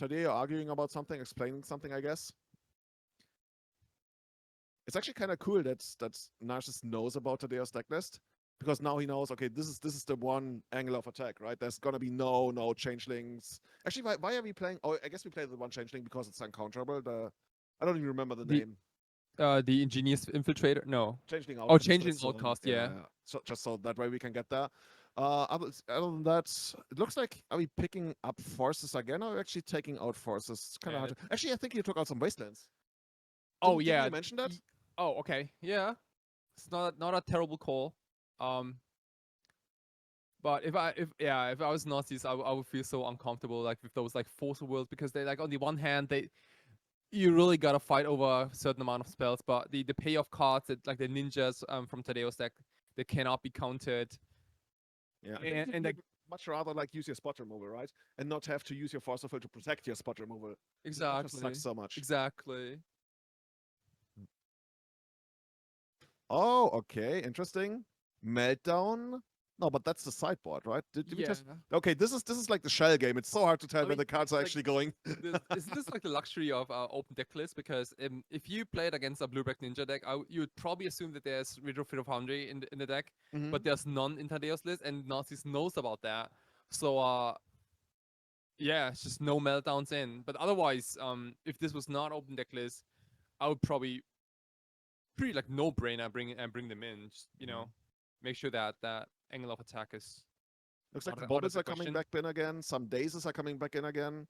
Tadeo arguing about something, explaining something, I guess. It's actually kind of cool that Narcis knows about Tadeo's deck list, because now he knows, okay, this is the one angle of attack, right? There's gonna be no changelings. Actually, why are we playing? Oh, I guess we play the one changeling because it's uncounterable. I don't even remember the name. The Ingenious Infiltrator? No. Changeling Outcast. Oh, Changeling Outcast, yeah. So just so that way we can get there. Other than that, it looks like, are we picking up forces again, or actually taking out forces? It's kind of hard to... Actually, I think you took out some Wastelands. Didn't you mention that? Oh, okay. Yeah. It's not a terrible call. But if I was Nazis, I would feel so uncomfortable like with those like force worlds, because they like, on the one hand you really gotta fight over a certain amount of spells, but the payoff cards that like the ninjas from Tadeo's deck, they cannot be countered. Yeah, and like much rather like use your spot removal, right? And not have to use your force of will to protect your spot removal. Exactly. It just sucks so much. Exactly. Oh, okay, interesting. Meltdown. No, but that's the sideboard, right? Did we just... Okay, this is like the shell game. It's so hard to tell where the cards are like, actually going. Isn't this like the luxury of open deck lists? Because if you played against a blue-black ninja deck, you would probably assume that there's Retrofit Foundry in the deck, but there's none in Tadeo's list, and Narcis knows about that. So yeah, it's just no meltdowns in. But otherwise, if this was not open deck list, I would probably pretty like no-brainer bring them in. Just, make sure that angle of attack is... Looks like the bubbles are coming back in again. Some dazes are coming back in again.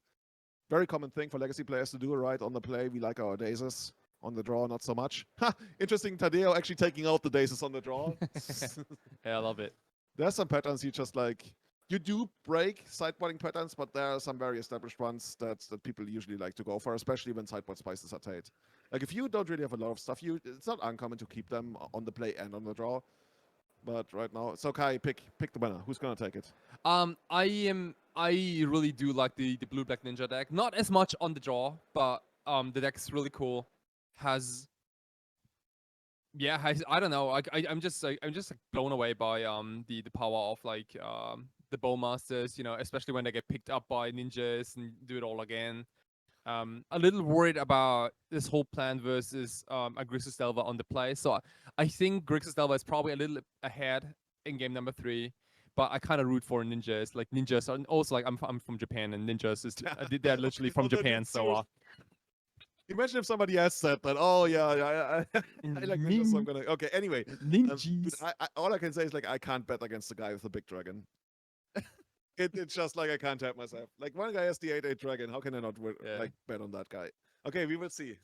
Very common thing for legacy players to do, right? On the play, we like our dazes. On the draw, not so much. Ha! Interesting, Tadeo actually taking out the dazes on the draw. Yeah, I love it. There's some patterns you just like... You do break sideboarding patterns, but there are some very established ones that people usually like to go for, especially when sideboard spices are tight. Like, if you don't really have a lot of stuff, it's not uncommon to keep them on the play and on the draw. But right now, so Kai, pick the winner. Who's gonna take it? I really do like the blue-black ninja deck. Not as much on the draw, but the deck's really cool. I don't know. I'm just like blown away by the power of like the Bowmasters. Especially when they get picked up by ninjas and do it all again. A little worried about this whole plan versus a Grixis Delver on the play. So I think Grixis Delver is probably a little ahead in game number 3, but I kind of root for ninjas. Like ninjas, and also like I'm from Japan, and ninjas is they're literally from Japan. So imagine if somebody else said that. Oh yeah, I like ninjas, so I'm gonna... Okay, anyway, ninjas. All I can say is like I can't bet against the guy with the big dragon. It's just like I can't help myself. Like, one guy has the 8/8 dragon. How can I not like bet on that guy? Okay, we will see.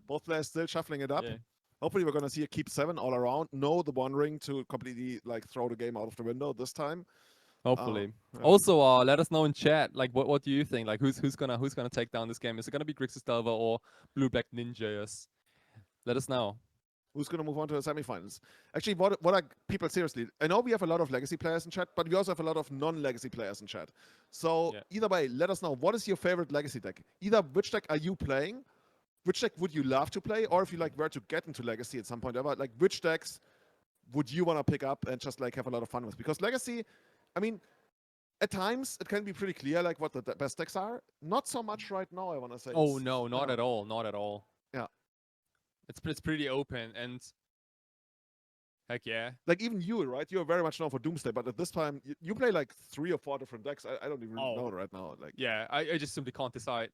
Both players still shuffling it up. Yeah. Hopefully, we're gonna see a keep 7 all around. No, the One Ring to completely like throw the game out of the window this time. Hopefully. Also, let us know in chat. Like, what do you think? Like, who's gonna take down this game? Is it gonna be Grixis Delver or Blue-Black Ninjas? Let us know. Who's going to move on to the semifinals? Actually, what are people seriously? I know we have a lot of legacy players in chat, but we also have a lot of non-legacy players in chat. So either way, let us know. What is your favorite legacy deck? Either which deck are you playing? Which deck would you love to play? Or if you like were to get into legacy at some point ever, like which decks would you want to pick up and just like have a lot of fun with? Because legacy, I mean, at times it can be pretty clear like what the best decks are. Not so much right now, I want to say. Oh no, not at all. Not at all. Yeah. It's pretty open, and heck yeah. Like even you, right? You're very much known for Doomsday, but at this time you play like 3 or 4 different decks. I don't even know right now. Like, yeah, I just simply can't decide.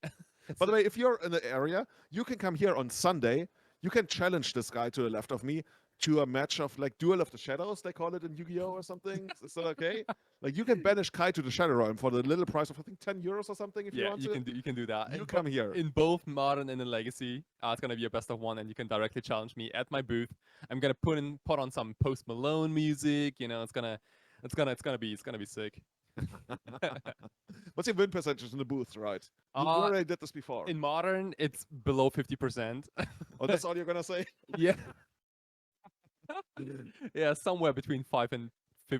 By the way, if you're in the area, you can come here on Sunday. You can challenge this guy to the left of me to a match of like Duel of the Shadows, they call it in Yu-Gi-Oh or something. Is that okay? Like you can banish Kai to the Shadow Realm for the little price of I think 10 euros or something if you want to. You can do that. You come here. In both Modern and in Legacy, it's gonna be a best of 1, and you can directly challenge me at my booth. I'm gonna put on some Post Malone music. It's gonna be sick. What's your win percentage in the booth, right? You Uh, already did this before. in modern, it's below 50%. Oh, that's all you're gonna say? Yeah. Yeah, somewhere between 5 and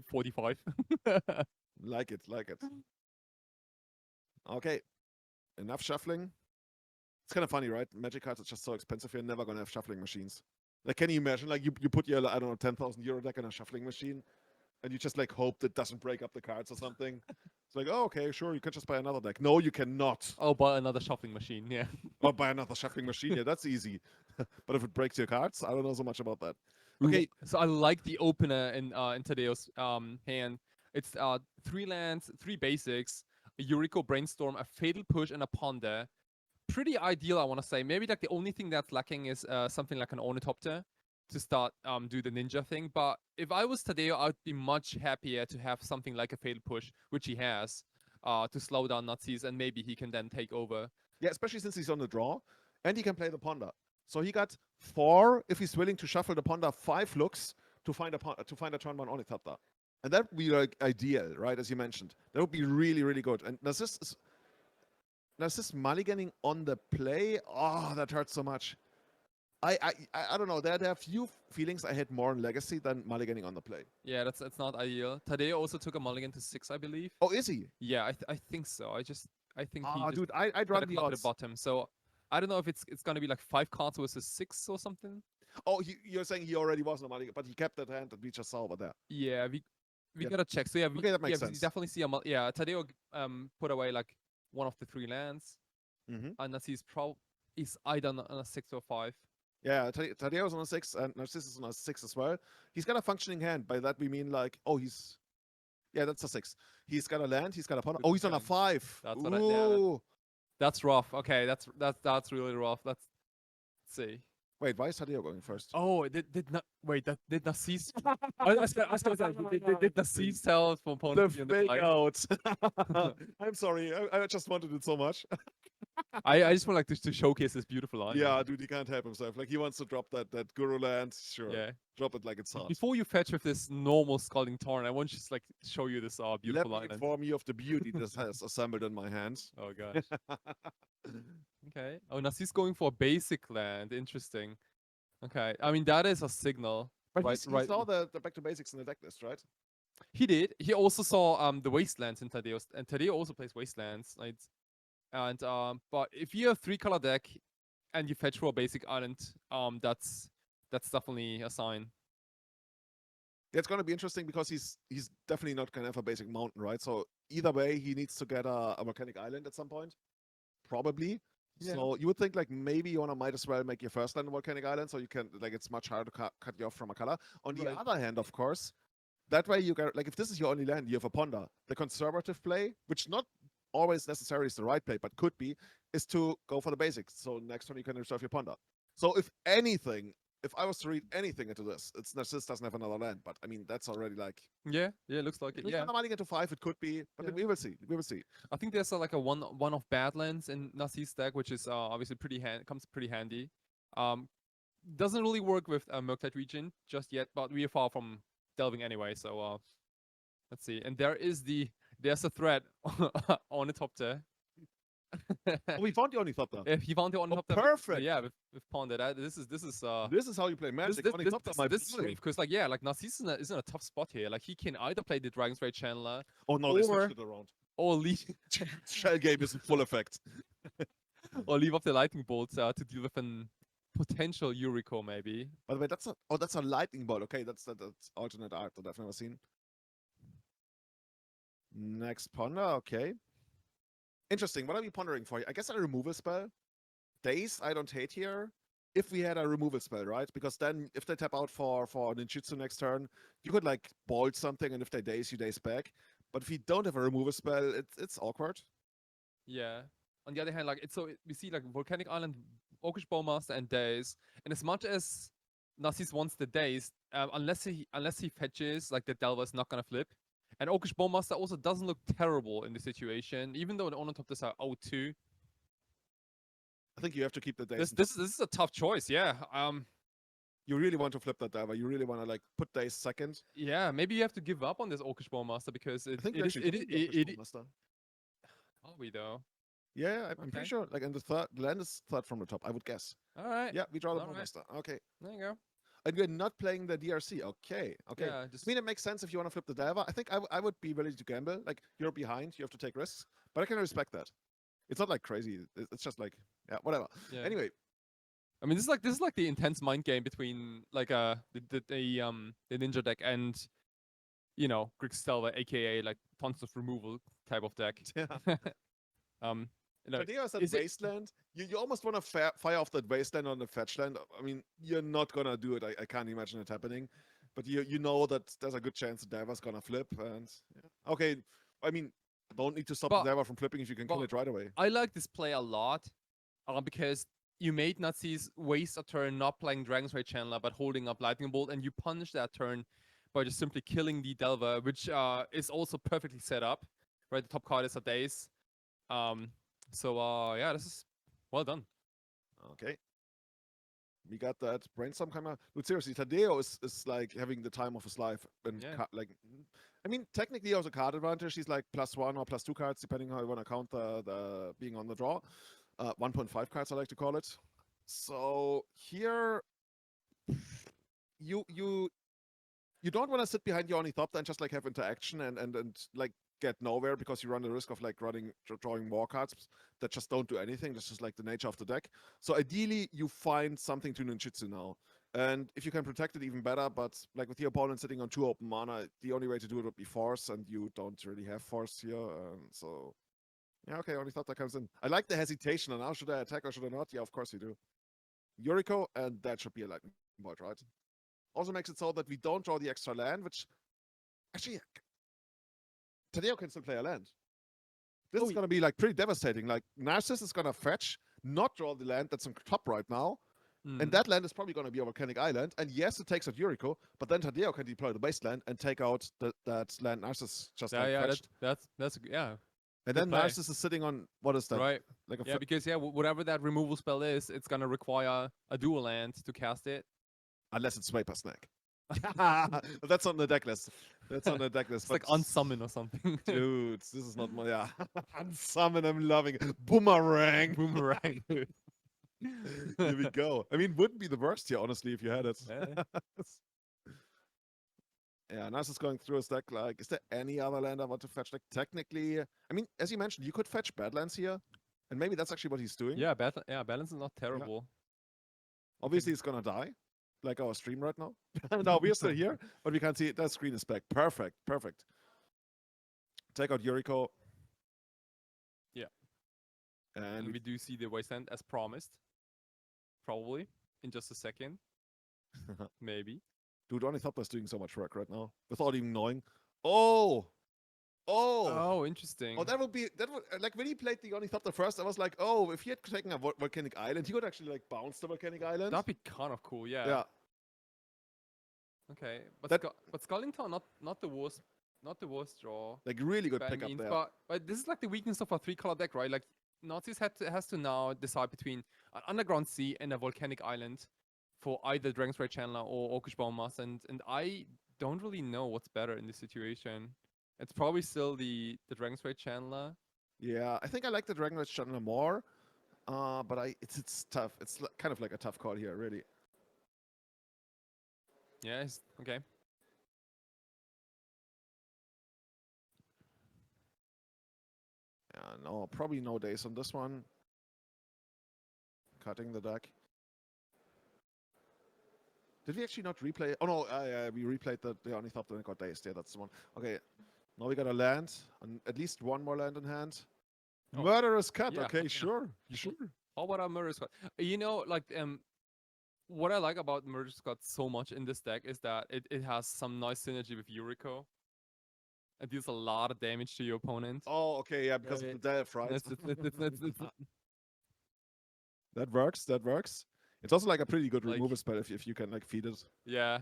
45. Like it, like it. Okay, enough shuffling. It's kind of funny, right? Magic cards are just so expensive. You're never gonna have shuffling machines. Like, can you imagine? Like, you put your, I don't know, 10,000 euro deck in a shuffling machine, and you just like hope that doesn't break up the cards or something. It's like, oh, okay, sure, you can just buy another deck. No, you cannot. Oh, but another shuffling machine, yeah. Or buy another shuffling machine. Yeah, that's easy. But if it breaks your cards, I don't know so much about that. Ooh, Okay, so I like the opener in Tadeo's hand. It's 3 lands, 3 basics, a Yuriko Brainstorm, a Fatal Push, and a Ponder. Pretty ideal, I want to say. Maybe like the only thing that's lacking is something like an Ornithopter to start do the ninja thing. But if I was Tadeo, I'd be much happier to have something like a Fatal Push, which he has, to slow down Nazis, and maybe he can then take over. yeah, especially since he's on the draw, and he can play the ponder. So he got 4 if he's willing to shuffle the ponder 5 looks to find a turn 1 Ornithopter. And that would be like ideal, right? As you mentioned, that would be really, really good. And Narcis mulliganing on the play. Oh, that hurts so much. I don't know. There are few feelings I had more in Legacy than mulliganing on the play. Yeah, that's not ideal. Tadeo also took a mulligan to 6, I believe. Oh, is he? Yeah, I think so. I think he Ah, just dude, I'd got rather a the club at the odds. bottom. So I don't know if it's gonna be like 5 cards versus 6 or something. Oh, you're saying he already was on a mulligan, but he kept that hand that we just saw over there. Yeah, we Yeah. gotta check. So yeah, Okay, that makes we sense. definitely see yeah, Tadeo put away like one of the 3 lands, Mm-hmm. and he's either on a 6 or 5. Yeah, Tadeo's on a 6, and Narcissus is on a 6 as well. He's got a functioning hand. By that we mean like, oh, yeah, that's a 6. He's got a land. He's got a pawn. Oh, he's on a 5. That's Ooh. what that's rough. Okay, that's really rough. Let's see. Wait, why is Tadeo going first? Oh, did not wait. That did Narcis? I was gonna say, did Narcis tell for Pons The to be on the fake fly? out. I'm sorry. I just wanted it so much. I just want like to showcase this beautiful line. Yeah, dude, he can't help himself. Like, he wants to drop that Guru land. Sure. Yeah. Drop it like it's hot. Before you fetch with this normal Scalding Torn, I want to just like show you this beautiful Let me line. inform you of the beauty this has assembled in my hands. Oh gosh. Okay. Oh, Narcis going for a basic land. Interesting. Okay. I mean that is a signal. But Right, he right. saw the back to basics in the deck list, right? He did. He also saw the Wastelands in Tadeo's, and Tadeo also plays Wastelands. Like, and but if you have 3-color deck and you fetch for a basic island, that's definitely a sign. Yeah, it's going to be interesting because he's definitely not going to have a basic mountain, right? So either way, he needs to get a volcanic island at some point, probably. Yeah. So you would think like maybe you might as well make your first land a volcanic island, so you can like it's much harder to cut you off from a color. On the Right. other hand, of course, that way you get like if this is your only land, you have a ponder. The conservative play, which not always necessarily is the right play, but could be, is to go for the basics. So next turn you can reserve your ponder. So if anything, if I was to read anything into this, it's Narcissus doesn't have another land, but I mean that's already like Yeah, looks like it. if Yeah. the money into 5, it could be, but Yeah. we will see. We will see. I think there's like a one of Badlands in Narcis deck, which is obviously comes pretty handy. Doesn't really work with Murktide region just yet, but we are far from delving anyway. So let's see. And there's a threat on the top there. Oh, we found the Ornithopter. If he found the on top there, perfect. yeah, with Ponder. This is This is how you play Magic. Ornithopter, my this is boy. because like yeah, like Narcissus is in a tough spot here. Like he can either play the Dragon's Rage Channeler Oh no, they or- switched it around. or leave Shell game is in full effect. or leave off the lightning bolts to deal with an potential Yuriko maybe. By the way, that's a lightning bolt. Okay, that's alternate art that I've never seen. Next ponder, okay. Interesting. What are we pondering for? I guess a removal spell. Daze, I don't hate here. If we had a removal spell, right? Because then if they tap out for ninjutsu next turn, you could like bolt something, and if they daze, you daze back. But if you don't have a removal spell, it's awkward. Yeah. On the other hand, like we see like Volcanic Island, Orcish Bowmaster, and Daze. And as much as Narcis wants the Daze, unless he fetches, like the Delver is not gonna flip. And Orcish Bowmaster also doesn't look terrible in the situation, even though the on top this are 0-2. I think you have to keep the daze. This is a tough choice, yeah. You really want to flip that diver. You really want to like put Daze second. Yeah, maybe you have to give up on this Orcish Bowmaster because I think it we is actually it do is the Orcish it. Bowmaster. Are we though? Yeah, I'm pretty Okay. sure. Like, and the land is third from the top, I would guess. All right. Yeah, we draw the All right. Bowmaster. Okay. There you go. And we're not playing the DRC. Okay. Okay. Yeah, I just mean, it makes sense if you want to flip the diver. I think I would be ready to gamble. Like, you're behind, you have to take risks. But I can respect that. It's not like crazy. It's just like, yeah, whatever. yeah. Anyway, I mean, this is like the intense mind game between like the ninja deck and Grixis, aka like tons of removal type of deck. yeah. um, you know, Tadeo is that is it? wasteland. You almost want to fire off that wasteland on the fetch land. I mean, you're not gonna do it. I can't imagine it happening. But you know that there's a good chance the diver's gonna flip. And yeah. Okay, I mean, don't need to stop But- the diver from flipping if you can kill but- it right away. I like this play a lot, because you made Nazis waste a turn not playing Dragon's Rage Chandler but holding up Lightning Bolt, and you punish that turn by just simply killing the Delver, which is also perfectly set up. Right, the top card is a Daze. So yeah, this is well done. Okay. We got that brainstorm coming out. But seriously, Tadeo is like having the time of his life. And Yeah. like, I mean, technically he has a card advantage. He's like +1 or +2 cards, depending how you want to count the being on the draw. 1.5 cards, I like to call it. So here, you don't want to sit behind your Ornithopter and just like have interaction and like get nowhere because you run the risk of like drawing more cards that just don't do anything. That's just like the nature of the deck. So ideally, you find something to ninjutsu now. And if you can protect it, even better. But like with the opponent sitting on 2 open mana, the only way to do it would be force, and you don't really have force here. So yeah, okay, Ornithopter comes in. I like the hesitation. And now should I attack or should I not? Yeah, of course you do. Yuriko, and that should be a lightning bolt, right? Also makes it so that we don't draw the extra land, which actually Tadeo can still play a land. This is going to be like pretty devastating. Like Narcis is going to fetch, not draw the land that's on top right now. And that land is probably going to be a volcanic island. And yes, it takes out Yuriko, but then Tadeo can deploy the wasteland and take out that land Narcis just fetched. That's yeah. And good then play. Narcis is sitting on, what is that? Right. Like a Yeah, because whatever that removal spell is, it's gonna require a dual land to cast it. Unless it's Vapor Snack. That's on the deck list. That's on the deck list. It's like unsummon or something. Dude, this is not my, yeah. Unsummon, I'm loving it. Boomerang. Boomerang. Here we go. I mean, wouldn't be the worst here, honestly, if you had it. Yeah. Yeah, Nas is going through his deck. Like, is there any other land I want to fetch? Like, technically, I mean, as you mentioned, you could fetch Badlands here, and maybe that's actually what he's doing. Yeah, balance is not terrible. Obviously, he's gonna die, like our stream right now. No, we're still here, but we can't see it. That screen is back. Perfect, perfect. Take out Yuriko. Yeah. And we do see the wasteland as promised. Probably in just a second. Maybe. Dude, Ornithopter's doing so much work right now without even knowing. Oh! Oh, interesting. Oh, that would like when he played the Ornithopter first, I was like, oh, if he had taken a volcanic island, he could actually like bounce the volcanic island. That'd be kind of cool, yeah. Yeah. Okay, but That- but Skullington not the worst draw. Like really good by any pickup means, there. but this is like the weakness of a 3-color deck, right? Like Narcis has to now decide between an underground sea and a volcanic island for either Dragon's Rage Chandler or Orcish Bowmaster, and I don't really know what's better in this situation. It's probably still the Dragon's Rage Chandler. Yeah, I think I like the Dragon Rage Chandler more. But it's tough. It's kind of like a tough call here, really. Yeah, okay. Yeah, no, probably no days on this one. Cutting the deck. Did we actually not replay? Oh no, yeah, we replayed the Ornithopter and got dazed. Yeah, that's the one. Okay, now we got a land, at least one more land in hand. Oh, Murderous Cut. yeah, Okay, yeah. sure. How about our Murder Squad? You know, like what I like about Murder Squad so much in this deck is that it has some nice synergy with Yuriko. It deals a lot of damage to your opponent. Oh, okay, yeah, because Yeah, of the death, right? It's That works. That works. It's also like a pretty good Like- removal spell if you can like feed it. yeah.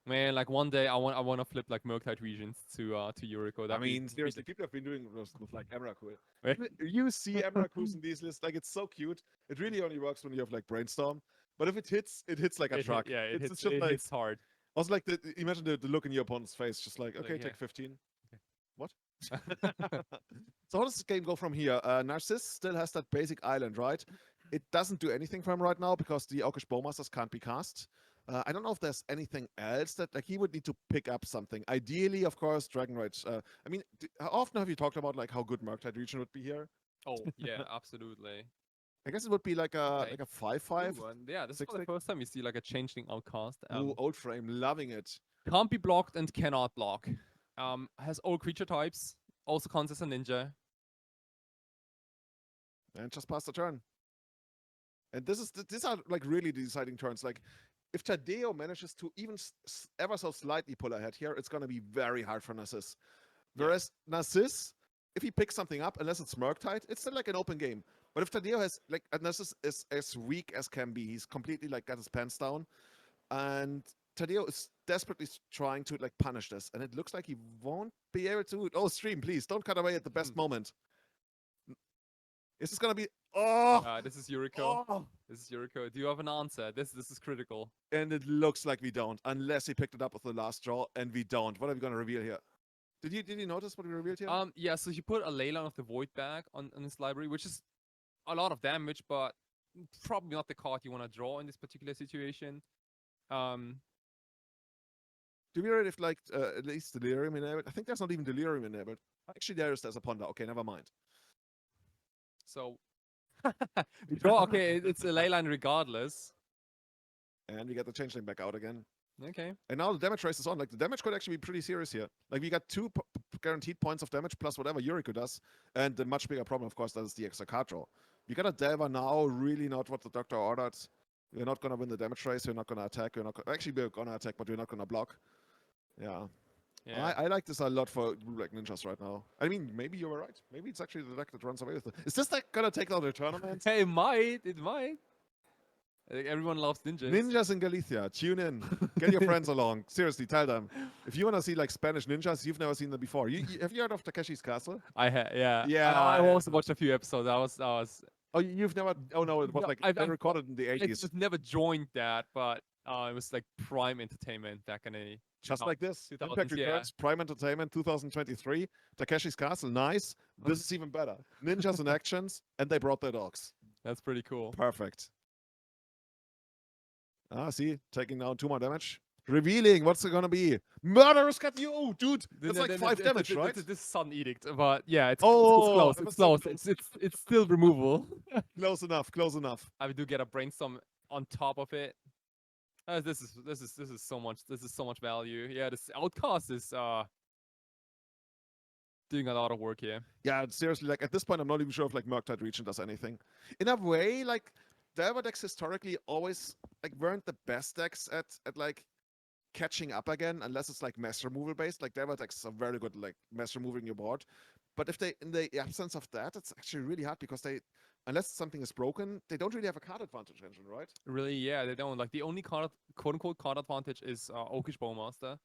Man, like one day I want to flip like Murktide Regions to Yuriko. I That'd be- mean, be seriously, the- people have been doing this with like Emrakul. Right? You see Emrakul in these lists, like it's so cute. It really only works when you have like Brainstorm. But if it hits like a truck. Yeah, it It's hits. just It like hits hard. also like imagine the look in your opponent's face, just like, okay, Like, yeah. take 15. What? So how does this game go from here? Narcis still has that basic island, right? It doesn't do anything for him right now because the Orcish Bowmasters can't be cast. I don't know if there's anything else that like he would need to pick up something. Ideally, of course, Dragon Rage. I mean, how often have you talked about like how good Murktide region would be here? Oh yeah, absolutely. I guess it would be like a Okay. 5/5. Ooh, and yeah, this is for the 6-6. first time you see like a changeling outcast. Ooh, old frame, loving it. Can't be blocked and cannot block. Has all creature types. Also counts as a ninja. And just pass the turn. And these are like really the deciding turns. Like if Tadeo manages to even ever so slightly pull ahead here, it's gonna be very hard for Narcis. Whereas Narcis, if he picks something up, unless it's Murktide, it's still like an open game. But if Tadeo has like Narcis is as weak as can be, he's completely like got his pants down, and Tadeo is desperately trying to like punish this, and it looks like he won't be able to. Oh, stream, please don't cut away at the best moment. Is this gonna be? Oh, This is Yuriko. oh. This is Yuriko. Do you have an answer? This is critical. And it looks like we don't, unless he picked it up with the last draw, and we don't. What are we gonna reveal here? Did you notice what we revealed here? Yeah, so he put a Leyline of the Void back on his library, which is a lot of damage, but probably not the card you want to draw in this particular situation. Do we read if like at least Delirium enabled? I think there's not even Delirium enabled. Actually, there's a Ponder. Okay, never mind. So we draw. Okay, it's a Leyline regardless. And we get the Changeling back out again. Okay. And now the damage race is on. Like the damage could actually be pretty serious here. Like we got 2 guaranteed points of damage plus whatever Yuriko does, and the much bigger problem, of course, that is the extra card draw. We got a Delver now. Really not what the Doctor ordered. We're not gonna win the damage race. We're not gonna attack. Actually, we're gonna attack, but we're not gonna block. Yeah. Yeah. I like this a lot for Blue Black Ninjas right now. I mean, maybe you were right. Maybe it's actually the deck that runs away with it. Is this deck gonna take out the tournament? Hey, it might. It might. I think everyone loves ninjas. Ninjas in Galicia, tune in. Get your friends along. Seriously, tell them. If you want to see like Spanish ninjas, you've never seen them before. Have you heard of Takeshi's Castle? I had, yeah. Yeah. I also watched a few episodes. I was. Oh, you've never? Oh no, it was No, like I've- they recorded in the I 80s. just never joined that, but it was like prime entertainment back in the. Just like this. 2000s, Impact yeah. Returns, Prime Entertainment 2023. Takeshi's Castle, nice. This is even better. Ninjas in actions, and they brought their dogs. That's pretty cool. Perfect. Ah, see, taking down 2 more damage. Revealing, what's it gonna be? Murderous cut you, oh, dude. That's like 5 damage, right? This is Sun Edict, but yeah, it's Oh, close. that was It's so close. close. It's still removal. Close enough, close enough. I do get a brainstorm on top of it. This is so much. This is so much value. Yeah, this outcast is doing a lot of work here. Yeah, seriously, like at this point, I'm not even sure if like Murktide Region does anything. In a way, like Delver decks historically always like weren't the best decks at like catching up again, unless it's like mass removal based. Like Delver decks are very good like mass removing your board. But if they, in the absence of that, it's actually really hard because they, unless something is broken, they don't really have a card advantage engine, right? Really, yeah, they don't. Like the only card, quote unquote, card advantage is Orcish Bowmaster.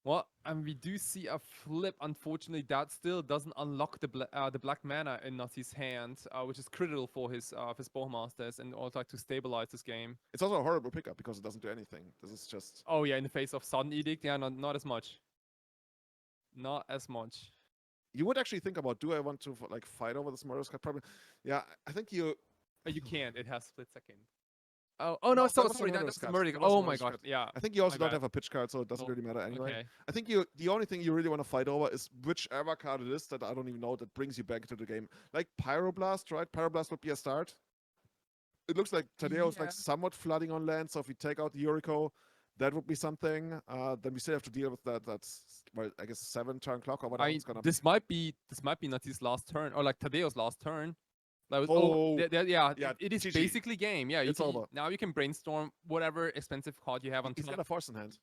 Well, and we do see a flip. Unfortunately, that still doesn't unlock the black mana in Narcis' hand, which is critical for his Bowmasters and also like to stabilize this game. It's also a horrible pickup because it doesn't do anything. This is just. Oh yeah, in the face of Sudden Edict, yeah, not as much. Not as much. You would actually think about, do I want to like fight over this Murderous Cut? Probably. Yeah, I think you. You can't. It has split second. Oh no, No, so that was sorry, Murderous that's Cut. Murder. That was Oh my Murderous god, Cut. yeah. I think you also My don't bad. have a pitch card, so it doesn't Oh, really matter anyway. Okay. I think the only thing you really want to fight over is whichever card it is that I don't even know that brings you back to the game. Like Pyroblast, right? Pyroblast would be a start. It looks like Tadeo is Yeah. like somewhat flooding on land, so if we take out the Yuriko, that would be something. Then we still have to deal with that. That's well, I guess 7-turn clock or whatever it's gonna be. This might be Nati's last turn, or like Tadeo's last turn. Like, Oh, yeah, yeah, it is GG. basically game. Yeah, It's over. now you can brainstorm whatever expensive card you have on He's got top. a force in hand.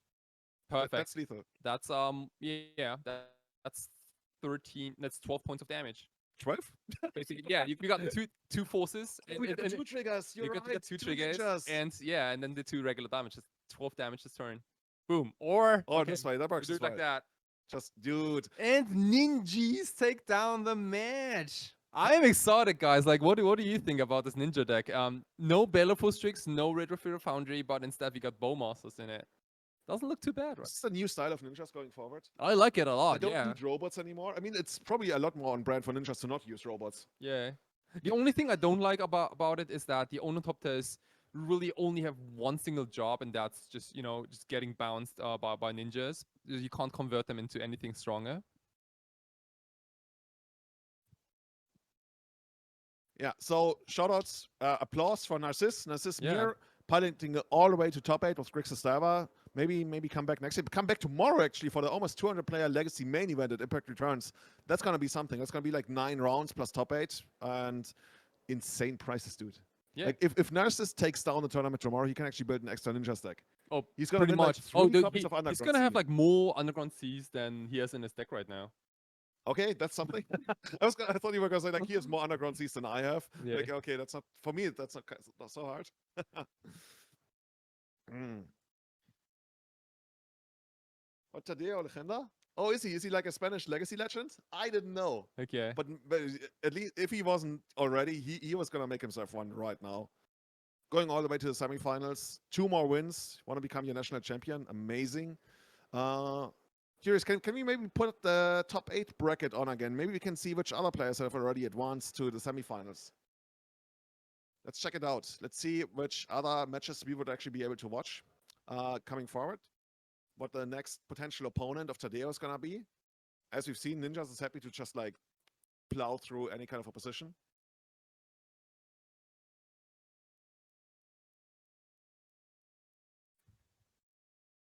Perfect. That's lethal. That's yeah, that's 13. That's 12 points of damage. 12? Basically, yeah, you got two forces. We got the 2 triggers. You're You right. got two triggers, ninjas. and yeah, and then the 2 regular damages. 12 damage this turn. Boom. Or Oh, this way. That works do this it like way. that. Just, dude. And ninjas take down the match. I am excited, guys. Like, what do you think about this ninja deck? No Baleful Strix, no Retrofit Foundry, but instead we got Bowmasters in it. Doesn't look too bad, right? This is a new style of ninjas going forward. I like it a They lot. don't Yeah, need robots anymore. I mean, it's probably a lot more on brand for ninjas to not use robots. yeah. The only thing I don't like about it is that the Onotopters really only have one single job, and that's just just getting bounced by ninjas. You can't convert them into anything stronger. Yeah, so shoutouts, applause for Narcis. Narcis Yeah. Mir piloting it all the way to top 8 with Grixis. Maybe come back next year. Come back tomorrow, actually, for the almost 200-player Legacy main event at Impact Returns. That's going to be something. That's going to be like 9 rounds plus top 8 and insane prices, dude. Yeah. Like, if Narcis takes down the tournament tomorrow, he can actually build an extra ninja stack. Oh, He's going to pretty win much. like 3 dude, copies of Underground he's gonna have Sea. like more Underground Seas than he has in his deck right now. Okay, that's something. I thought you were going to say, like, he has more Underground Seas than I have. Yeah. Like, okay, that's not, for me, that's not so hard. What, Tadeo Legenda? Oh, is he? Is he like a Spanish Legacy legend? I didn't know. Okay. But at least if he wasn't already, he was going to make himself one right now. Going all the way to the semifinals. 2 more wins. Want to become your national champion. Amazing. Curious, can we maybe put the top 8 bracket on again? Maybe we can see which other players have already advanced to the semifinals. Let's check it out. Let's see which other matches we would actually be able to watch coming forward. What the next potential opponent of Tadeo is going to be. As we've seen, Ninjas is happy to just like plow through any kind of opposition.